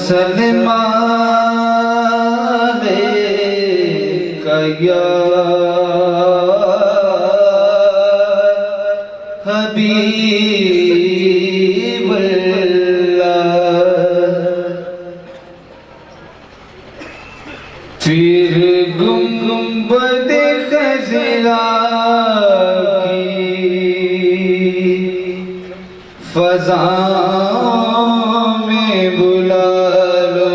सलमा या हबीब फिर गुंबद खज़रा की फ़ज़ाओं में बुला लो,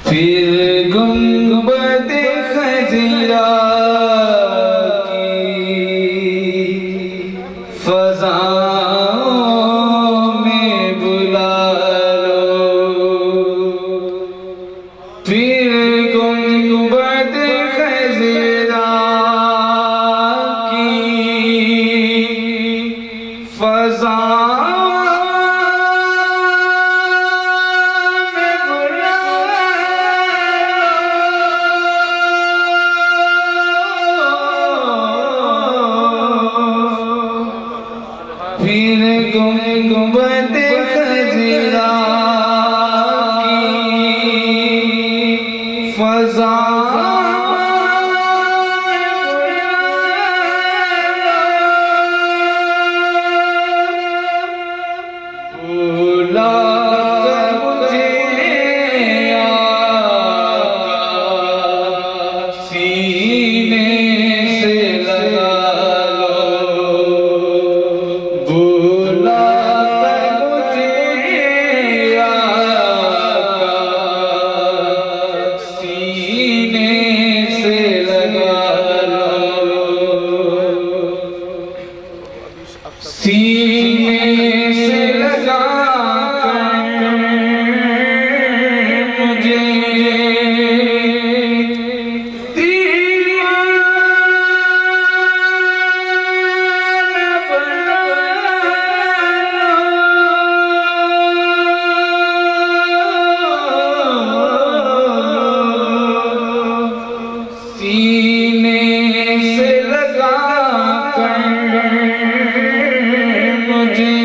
फिर गुंबद खज़रा की फ़ज़ाओं में बुला लो, फिर गुंबद खज़रा की फ़ज़ाओं में बुला लो, फिर गुंबद खज़रा बुला कर मुझे आका सीने से लगा लो, बुला कर मुझे आका सीने से लगा लो, सीने से लगा कर मुझे दीवाना बना लो, सीने से लगा कर मुझे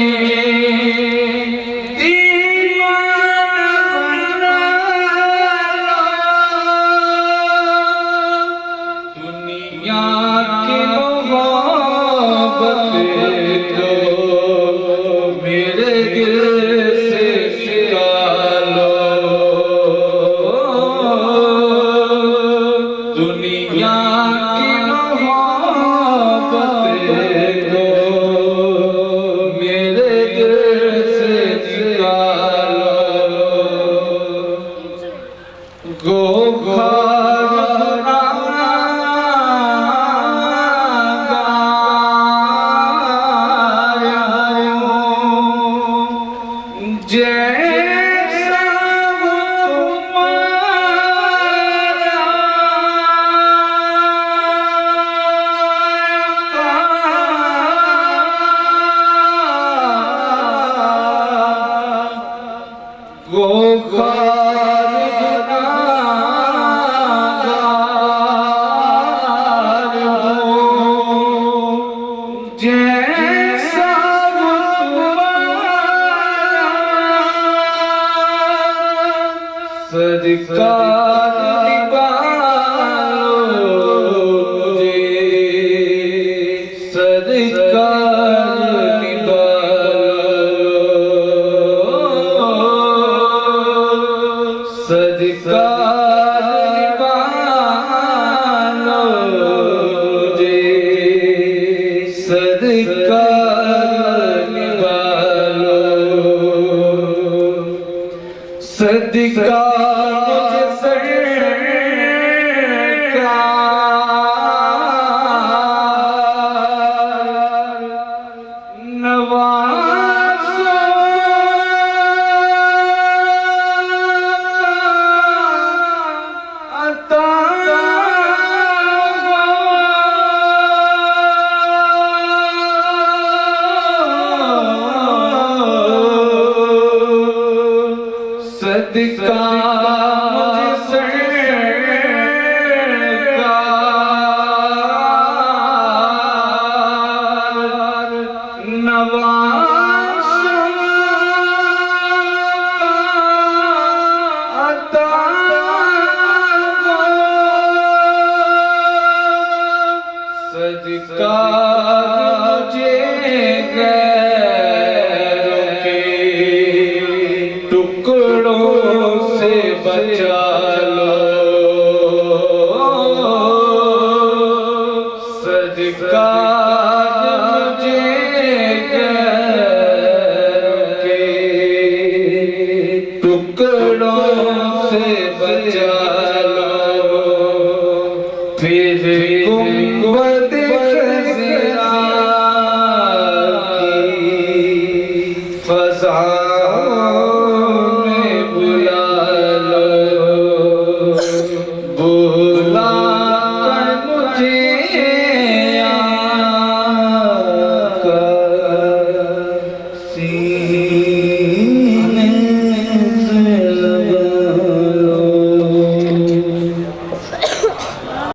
दीवाना बना लो, दुनिया की मोहब्बत को मेरे दिल से निकालो, दुनिया की मोहब्बत को मेरे दिल से निकालो, जैसा वो तुम्हारा गुनाहगार हूँ, जैसा वो तुम्हारा सदका निभालो मुझे, सदका निभालो, सदका निभालो मुझे, सदका निभालो, सदका मुझे सरकार नवाज़ो, अता सदका मुझे सरकार नवाज़ो। सदका मुझे गैरों के टुकड़ों से बचा लो, सदका मुझे गैरों के टुकड़ों से बचा लो, फिर गुंबद खज़रा की फ़ज़ाओं में बुला लो, बुला कर मुझे आका सीने